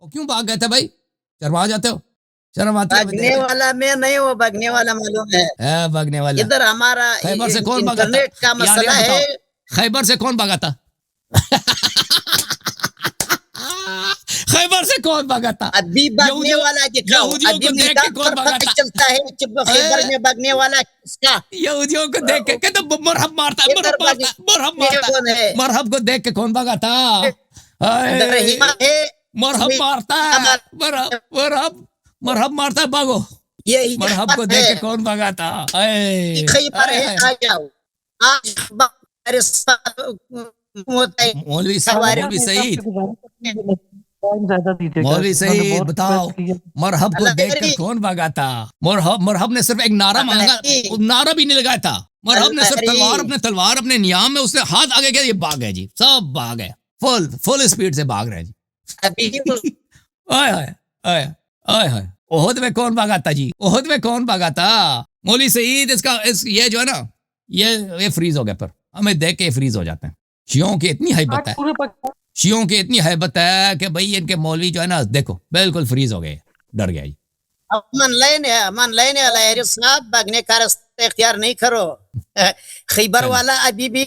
وہ کیوں بھاگ گئے تھے بھائی؟ شرما جاتے ہو؟ شرم آتی ہے؟ بھاگنے والا میں نہیں، وہ بھاگنے والا معلوم ہے. بھاگنے والا ادھر ہمارا خیبر سے کون بھاگا تھا؟ انٹرنیٹ کا مسئلہ ہے. خیبر سے کون بھاگا تھا؟ خیبر سے کون بھاگا تھا؟ ابھی بھاگنے والا دکھاؤ. ابھی نکال کر پتہ چلتا ہے کہ خیبر میں بھاگنے والا کس کا. یہودیوں کو دیکھ کے کہتے مرحب مارتا ہے، مرحب مارتا ہے، مرحب مارتا ہے. مرحب کو دیکھ کے کون بھاگا تھا؟ مرحب مارتا ہے، مرحب مرحب مارتا ہے، بھاگو. مرحب کو دیکھ کے کون بھاگا تھا؟ خیبر ہے، آ جاؤ. آج مولوی سعید مولوی سعید بتاؤ، مرحب کو دیکھ کر کون بھاگا تھا؟ مرحب نے صرف ایک نعرہ مانگا، نعرہ بھی نہیں لگایا تھا. مرحب نے صرف تلوار اپنے نیام میں اس نے ہاتھ آگے کیا، یہ بھاگ گئے جی، سب بھاگ گئے، فل اسپیڈ سے بھاگ رہے جی. احد میں کون بھاگا تھا جی؟ احد میں کون بھاگا تھا؟ مولوی سعید یہ جو ہے نا، یہ فریز ہو گیا، پر ہمیں دیکھ کے فریز ہو جاتے ہیں. شیعوں کی اتنی حیبت ہے، شیعوں کی اتنی حیبت ہے کہ بھئی ان کے مولوی جو ہے نا، دیکھو بالکل فریز ہو گئے، ڈر گیا جی. من لینے علیہ صاحب بھاگنے کا راستہ اختیار نہیں کرو. خیبر والا ابھی بھی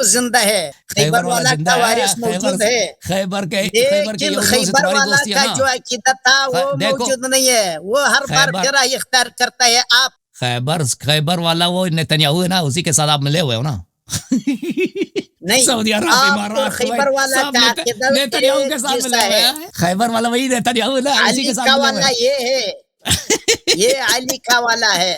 زندہ ہے، خیبر والا کا وارث موجود ہے. لیکن خیبر والا کا جو عقیدہ تھا وہ موجود نہیں ہے. وہ ہر بار پھر اختیار کرتا ہے. آپ خیبر والا وہ نتنیاہو ہے نا، اسی کے ساتھ آپ ملے ہوئے ہو نا. نہیں، سعودی عرب، امارات، خیبر والا کا عقیدہ نتنیاہو کے ساتھ ملے ہوئے ہیں. خیبر والا وہی نتنیاہو ہے نا، اسی کے ساتھ ملے ہوئے ہیں. یہ ہے، یہ علی کا والا ہے.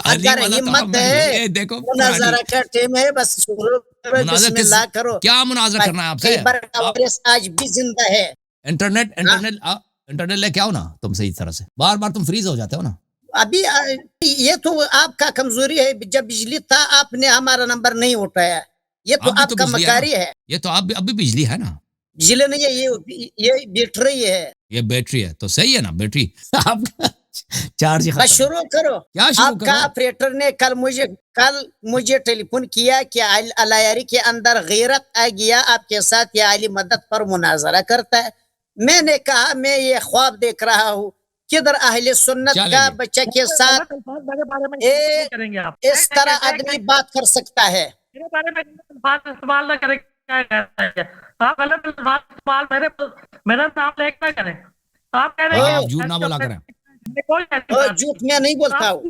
اگر ہمت ہے مناظرہ کا ٹائم ہے، بس بسم اللہ کرو. کیا مناظرہ کرنا ہے آپ سے؟ خیبر کا وارث آج بھی زندہ ہے. انٹرنیٹ لے کے آؤ نا تم، صحیح طرح سے. بار بار تم فریز ہو جاتے ہو نا. ابھی یہ تو آپ کا کمزوری ہے. جب بجلی تھا آپ نے ہمارا نمبر نہیں اٹھایا. یہ تو آپ کا مکاری ہے. یہ تو ابھی بجلی ہے نا. بجلی نہیں ہے، یہ بیٹری ہے. یہ بیٹری ہے تو صحیح ہے نا. بیٹری آپ چارج بس شروع کرو. آپ کا آپریٹر نے کل مجھے ٹیلی فون کیا کہ الیاری کے اندر غیرت آ گیا آپ کے ساتھ، یہ علی مدد پر مناظرہ کرتا ہے. میں نے کہا میں یہ خواب دیکھ رہا ہوں، کدھر اہل سنت کا بچہ کے ساتھ اس طرح آدمی بات کر سکتا ہے. میرا نام لیک نہ کریں. آپ کہہ رہے ہیں جھوٹ نہ بولا کریں. جھوٹ میں نہیں بولتا ہوں.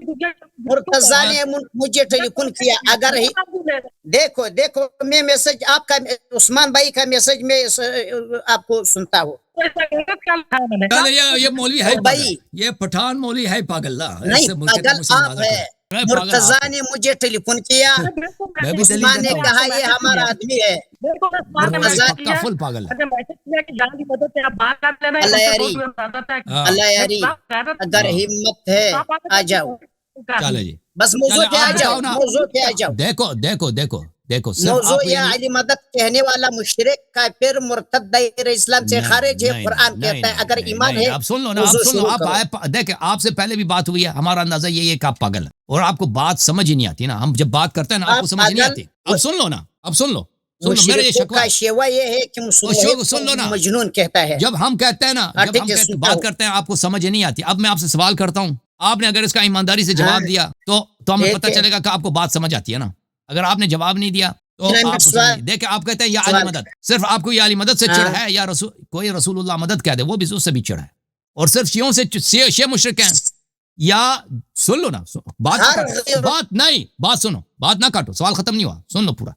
مرتضیٰ نے مجھے ٹیلی فون کیا. اگر دیکھو میں میسج آپ کا، عثمان بھائی کا میسج میں آپ کو سنتا ہوں. یہ مولوی ہے پاگل، یہ پٹھان مولوی ہے پاگل. نہیں، پاگل آپ ہے. مرتضیٰ نے مجھے ٹیلی فون کیا، عثمان نے کہا یہ ہمارا آدمی ہے. اللہ یاری اگر ہمت ہے آ جاؤ. چلے جی، بس موضوع پہ آ جاؤ. موضوع پہ آ جاؤ. دیکھو موضوع یہ علی مدد کہنے والا مشرک کافر مرتد دائرہ اسلام سے خارج ہے. قرآن کہتا ہے اگر ایمان ہے. آپ سن لو نا، دیکھیں آپ سے پہلے بھی بات ہوئی ہے. ہمارا اندازہ یہ ہے کہ آپ پاگل اور آپ کو بات سمجھ ہی نہیں آتی نا. ہم جب بات کرتے ہیں نا آپ کو سمجھ نہیں آتی. اب سن لو نا، اب سن لو. کا شیوا یہ ہے کہ مجنون کہتا ہے. جب ہم کہتے ہیں نا، جب ہم بات کرتے ہیں آپ کو سمجھ نہیں آتی. اب میں آپ سے سوال کرتا ہوں، آپ نے اگر اس کا ایمانداری سے جواب دیا تو ہمیں پتہ چلے گا کہ آپ کو بات سمجھ آتی ہے نا. اگر آپ نے جواب نہیں دیا تو آپ دیکھیں، آپ کہتے ہیں یا علی مدد، صرف آپ کو یا علی مدد سے چڑھ ہے، یا کوئی رسول اللہ مدد کہہ دے وہ بھی اس سے بھی چڑھ ہے. اور صرف شیعوں سے شیعہ مشرک ہیں. یا سن لو نا، بات سنو، بات نہ کاٹو، سوال ختم نہیں ہوا. سن لو پورا،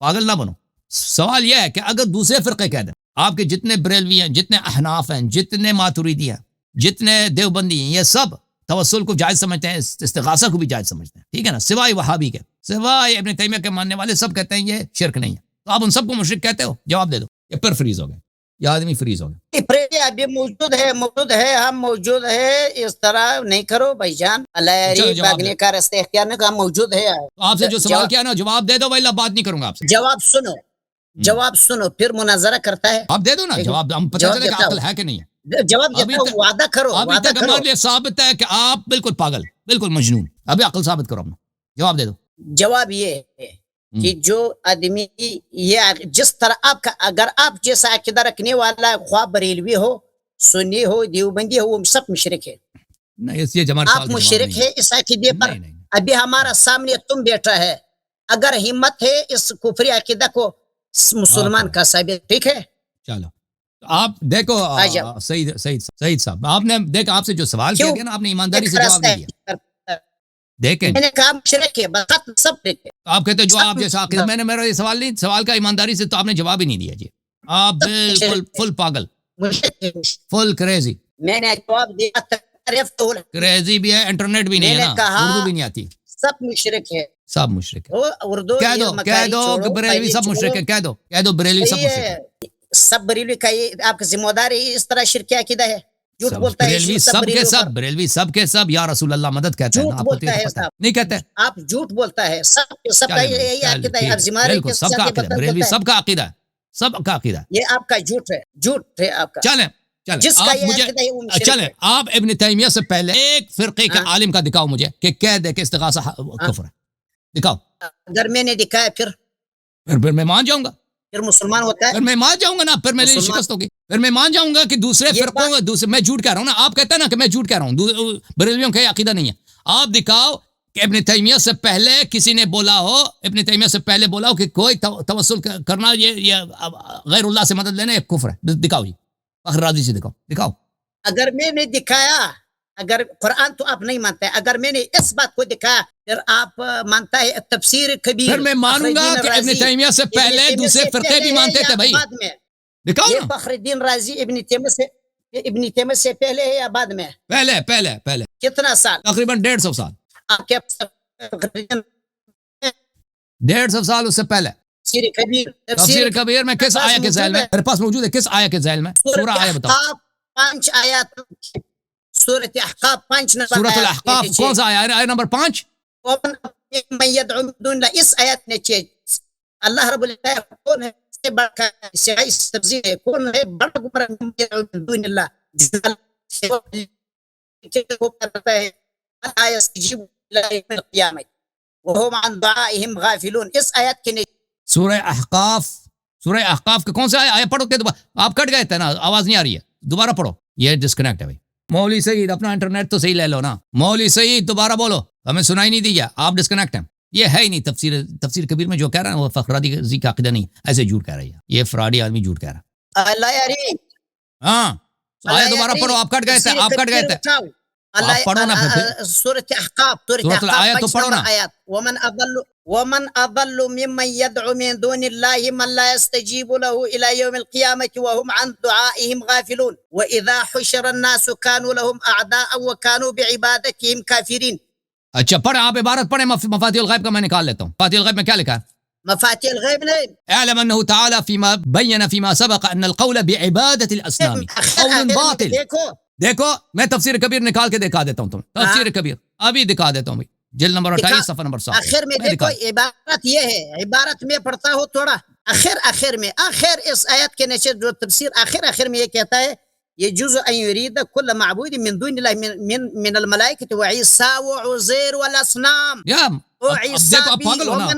پاگل نہ بنو. سوال یہ ہے کہ اگر دوسرے فرقے کہہ دیں، آپ کے جتنے بریلوی ہیں، جتنے احناف ہیں، جتنے ماتوریدی ہیں، جتنے دیوبندی ہیں، یہ سب توسل کو جائز سمجھتے ہیں، استغاثہ کو بھی جائز سمجھتے ہیں، ٹھیک ہے نا، سوائے وہابی کے، سوائے ابن تیمیہ کے ماننے والے سب کہتے ہیں یہ شرک نہیں ہے. تو آپ ان سب کو مشرک کہتے ہو؟ جواب دے دو. یہ پھر فریز ہو گئے، یہ آدمی فریز ہو گیا. ابھی موجود ہے، ہم موجود ہے. اس طرح نہیں کرو بھائی جان. اللہ بھاگنے کا راستہ اختیار نہیں، ہم موجود ہے. آپ سے جو سوال کیا نا جواب دے دو، ویلا بات نہیں کروں گا آپ سے. جواب سنو پھر مناظرہ کرتا ہے. آپ دے دو نا جواب، ہم پتہ چلے کہ عقل ہے کہ نہیں ہے. جواب وعدہ کرو. ابھی تک ہمارے لیے ثابت ہے کہ آپ بالکل پاگل، بالکل مجنون. ابھی عقل ثابت کرو اپنا. جواب دے دو. جواب یہ ہے کہ جو آدمی یہ جس طرح آپ کا اگر آپ جیسا عقیدہ رکھنے والا خواہ بریلوی ہو سنی ہو دیوبندی ہو وہ سب مشرک ہے. نہیں یہ ہمارے آپ سوال کا جواب مشرک نہیں ہے اس عقیدے پر. نہیں ابھی ہمارا سامنے تم بیٹھا ہے, اگر ہمت ہے اس کفری عقیدہ کو مسلمان کا ثابت, ٹھیک ہے. چلو آپ دیکھو سعید صاحب آپ نے دیکھا آپ سے جو سوال کیا گیا نا آپ نے ایمانداری سے جواب نہیں دیا. دیکھیں میں نے کہا مشرک ہے بس سب ٹھیک ہے. آپ کہتے جو آپ جیسا میں نے میرا یہ سوال نہیں سوال کا ایمانداری سے تو آپ نے جواب ہی نہیں دیا جی. آپ بالکل فل پاگل فل کریزی. میں نے جواب دیا کریزی بھی ہے انٹرنیٹ بھی نہیں ہے نا اردو بھی نہیں آتی. سب مشرک ہے سب مشرک ہے. اردو کہہ دو بریلوی سب مشرک ہے. کہہ دو بریلوی سب مشرک ہے. سب بریلوی کا آپ کا ذمہ دار ہے اس طرح شرک عقیدہ ہے. جھوٹ بولتا ہے بریلوی سب کے سب بریلوی سب کے سب یا رسول اللہ مدد کہتے ہیں. جھوٹ بولتا ہے نہیں کہتے آپ جھوٹ بولتا ہے. سب کا یہی عقیدہ ہے. بالکل سب کا عقیدہ بریلوی سب کا عقیدہ ہے. سب کا عقیدہ یہ آپ کا جھوٹ ہے. جھوٹ ہے آپ کا. چلیں چلیں آپ ابن تیمیہ سے پہلے ایک فرقے کے عالم کا دکھاؤ مجھے کہ کہہ دے کہ استغاثہ کفر ہے. دکھاؤ. اگر میں نے دکھایا پھر میں مان جاؤں گا. پھر مسلمان ہوتا ہے. پھر میں مان جاؤں گا نا. پھر میری شکست ہوگی. پھر میں مان جاؤں گا کہ دوسرے فرقوں میں جھوٹ کہہ رہا ہوں نا. آپ کہتے ہیں نا کہ میں جھوٹ کہہ رہا ہوں. بریلویوں کا عقیدہ نہیں ہے. آپ دکھاؤ کہ ابن تیمیہ سے پہلے کسی نے بولا ہو ابن تیمیہ سے پہلے بولا ہو کہ کوئی توسل کرنا یہ غیر اللہ سے مدد لینا ایک کفر ہے. دکھاؤ جی فخر رازی سے دکھاؤ. اگر میں نے دکھایا اگر قرآن تو آپ نہیں مانتے. اگر میں نے اس بات کو دکھایا پھر آپ مانتا ہے تفسیر کبیر. پھر میں مانوں گا کہ ابن تیمیہ سے پہلے دوسرے فرقے بھی مانتے تھے بھائی. دکھاؤ نا. فخر الدین رازی ابن تیمیہ سے پہلے ہے یا بعد میں؟ پہلے کتنا سال؟ تقریباً 150 سال. آپ کے 150 سال اس سے پہلے. تفسیر کبیر میں کس آیت کے ذیل میں میرے پاس موجود ہے. کس آیت کے ذیل میں سورہ آیت بتاؤ. 5 آیات سورۃ احقاف 5 نمبر. سورۃ الاحقاف کون سا آیت نمبر 5؟ ومن يدعو من دون الله اس آیت نے چیز اللہ رب العزت کون ہے سے بڑا سعی تفسیر ہے. کون ہے بڑا گمراہ من دون اللہ کو کرتا ہے لا يستجيب الى يوم القيامه وهم عن دعائهم غافلون. اس آیت کے سورہ احقاف کا کون سا آیت پڑھو کہ آپ کٹ گئے تھے نا آواز نہیں آ رہی ہے. دوبارہ پڑھو. یہ ڈسکنیکٹ ہے بھائی. مولوی سعید اپنا انٹرنیٹ تو صحیح لے لو نا. مولوی سعید دوبارہ بولو. ہمیں سنائی نہیں دی. آپ ڈسکنیکٹ ہیں. یہ ہے ہی نہیں. تفسیر کبیر میں جو کہہ رہا ہے وہ فخر رازی کا عقیدہ نہیں. ایسے جھوٹ کہہ رہا ہے. یہ فراڈی آدمی جھوٹ کہہ رہا ہے. اللہ یاری ہاں آیت دوبارہ پڑھو. آپ کٹ گئے تھے. آپ پڑھو نا پھر سورۃ احقاف سورۃ الآیات تو پڑھو نا. ومن اضل ممن يدعو من دون الله من لا يستجيب له الى يوم القيامه وهم عن دعائهم غافلون واذا حشر الناس كانوا لهم اعداء وكانوا بعبادتهم كافرين. اچھا پڑھیں آپ عبارت پڑھیں. مفاتیح الغیب کا میں نکال لیتا ہوں. مفاتیح الغیب میں کیا لکھا ہے؟ مفاتيح الغيب نہیں. اعلم انه تعالى فيما بين فيما سبق ان القول بعبادة الاصنام قول باطل. دیکھو میں تفسیر کبیر نکال کے دکھا دیتا ہوں تمہیں. تفسیر کبیر ابھی دکھا دیتا ہوں. جلد نمبر 28 صفحہ نمبر 7. آخر میں دیکھو عبارت یہ ہے. عبارت میں پڑھتا ہوں تھوڑا. آخر میں اس آیت کے نیچے جو تفسیر آخر میں یہ کہتا ہے يجوز ان يريد كل معبود من دون الله من الملائكه وعيسى وعزير والاصنام. دیکھو آپ پاگل ہو نا.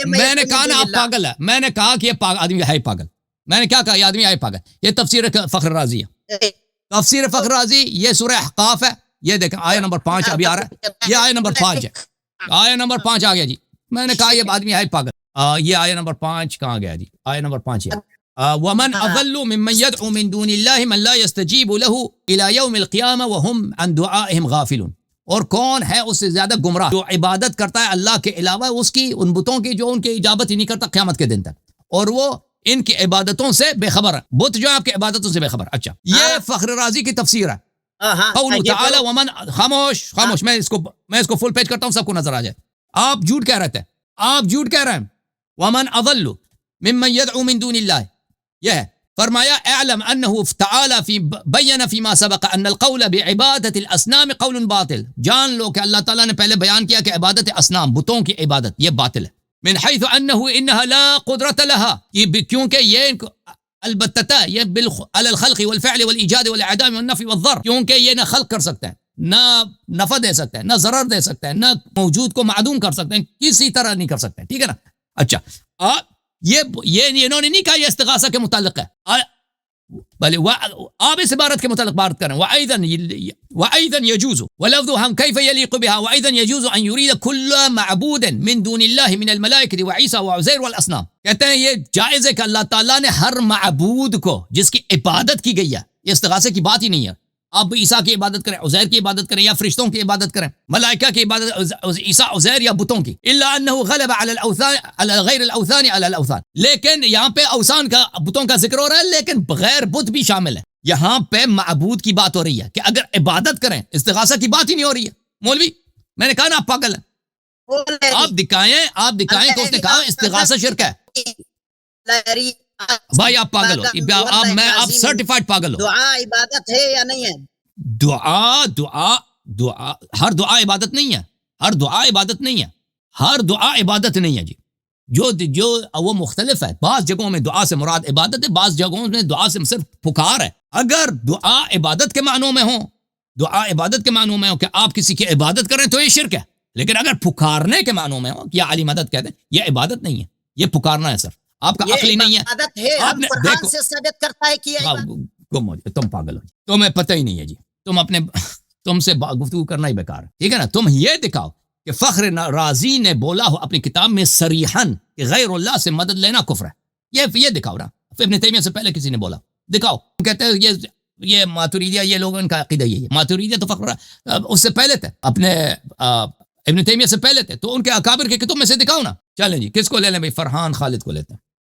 میں نے کہا نا آپ پاگل ہے. میں نے کہا کہ یہ آدمی ہے پاگل. میں نے کیا کہا یہ آدمی ہے پاگل. یہ تفسیر فخر رازی ہے. تفسیر فخر رازی یہ سورہ احقاف ہے. یہ دیکھیں آیت نمبر 5 ابھی آ رہا ہے. یہ آیت نمبر 5 ہے. آیت نمبر 5 آ گیا جی. میں نے کہا یہ آدمی ہے پاگل. یہ آیت نمبر 5 کہاں گیا جی؟ آیت نمبر 5 ہے. ومن اضل ممن يدعو من دون الله من لا يستجيب له الى يوم القيامه وهم عن دعائهم غافلون. اور کون ہے اس سے زیادہ گمراہ جو عبادت کرتا ہے اللہ کے علاوہ اس کی ان بتوں کی جو ان کی اجابت ہی نہیں کرتا قیامت کے دن تک اور وہ ان کی عبادتوں سے بے خبر ہے. بت جو ہے آپ کی عبادتوں سے بے خبر. اچھا یہ فخر رازی کی تفسیر ہے. قول تعالی ومن خاموش میں اس کو فل پیج کرتا ہوں سب کو نظر آ جائے. آپ جھوٹ کہہ رہے تھے. آپ جھوٹ کہہ رہے ہیں. ومن اضل ممن يدعو من دون الله یہ فرمایا اعلم انه تعالی بین فيما سبق ان القول بعبادة الاصنام قول باطل. جان لو کہ اللہ تعالیٰ نے پہلے بیان کیا کہ عبادت اصنام بتوں کی عبادت یہ باطل ہے. من حيث انه انها لا قدرة لها یہ کیونکہ یہ البتہ یہ على الخلق والفعل والايجاد والاعدام والنفي والضر کیونکہ یہ نہ خلق کر سکتے ہیں نہ نفع دے سکتے ہیں نہ ضرر دے سکتے ہیں نہ موجود کو معدوم کر سکتے ہیں کسی طرح نہیں کر سکتے. ٹھیک ہے نا. اچھا یہ انہوں نے نہیں کہا یہ استغاثہ کے متعلق ہے، بل آپ اس عبارت کے متعلق بات کریں وَأَيْضًا يَجُوزُ وَلَفْظُهَا كَيْفَ يَلِيقُ بِهَا وَأَيْضًا يَجُوزُ أَن يُرِيدَ كُلَّ مَعْبُودٍ مِّن دُونِ اللَّهِ مِنَ الْمَلَائِكَةِ وَعِيسَى وَعُزَيْرَ وَالْأَصْنَامِ، کہتے ہیں یہ جائز ہے کہ اللہ تعالیٰ نے ہر معبود کو جس کی عبادت کی گئی ہے، یہ استغاثے کی بات ہی نہیں ہے، آپ عیسیٰ کی عبادت کریں، عزیر کی عبادت کریں، یا فرشتوں کی عبادت کریں، ملائکہ کی عبادت، عیسیٰ عزیر یا بتوں کی، الا انه غلب على الاوثان على غیر الاوثان على الاوثان، لیکن یہاں پہ اوثان کا بتوں کا ذکر ہو رہا ہے لیکن بغیر بت بھی شامل ہے، یہاں پہ معبود کی بات ہو رہی ہے کہ اگر عبادت کریں، استغاثہ کی بات ہی نہیں ہو رہی ہے۔ مولوی میں نے کہا نا آپ پاگل ہیں، آپ دکھائیں تو اس نے کہا استغاثہ شرک ہے، بھائی آپ پاگل ہو، میں آپ سرٹیفائڈ پاگل ہو۔ دعا عبادت ہے یا نہیں ہے؟ دعا ہر دعا عبادت نہیں ہے، ہر دعا عبادت نہیں ہے، ہر دعا عبادت نہیں ہے جی، جو وہ مختلف ہے، بعض جگہوں میں دعا سے مراد عبادت ہے، بعض جگہوں میں دعا سے صرف پکار ہے۔ اگر دعا عبادت کے معنوں میں ہو، دعا عبادت کے معنوں میں ہو کہ آپ کسی کی عبادت کریں تو یہ شرک ہے، لیکن اگر پکارنے کے معنوں میں ہو کہ علی مدد کہتے ہیں، یہ عبادت نہیں ہے، یہ پکارنا ہے صرف، آپ کا عقل ہی نہیں ہے، عبادت ہے، آپ نے قرآن سے ثابت کرتا ہے کہ یہ عبادت۔ تم پاگل ہو، تمہیں پتہ ہی نہیں ہے جی، تم سے گفتگو کرنا ہی بیکار ہے، ٹھیک ہے نا۔ تم یہ دکھاؤ کہ فخر رازی نے بولا ہو اپنی کتاب میں صریحاً کہ غیر اللہ سے مدد لینا کفر ہے، یہ دکھاؤ نا، ابن تیمیہ سے پہلے کسی نے بولا، دکھاؤ۔ کہتے ہیں یہ ماتوریدیہ، یہ لوگوں ان کا عقیدہ یہی ہے، ماتوریدیہ تو فخر اس سے پہلے تھے، اپنے ابن تیمیہ سے پہلے تھے، تو ان کے اکابر کے کتب میں سے دکھاؤ نا۔ چلیں جی، کس کو لے لیں بھائی؟ فرحان خالد کو لیتے ہیں۔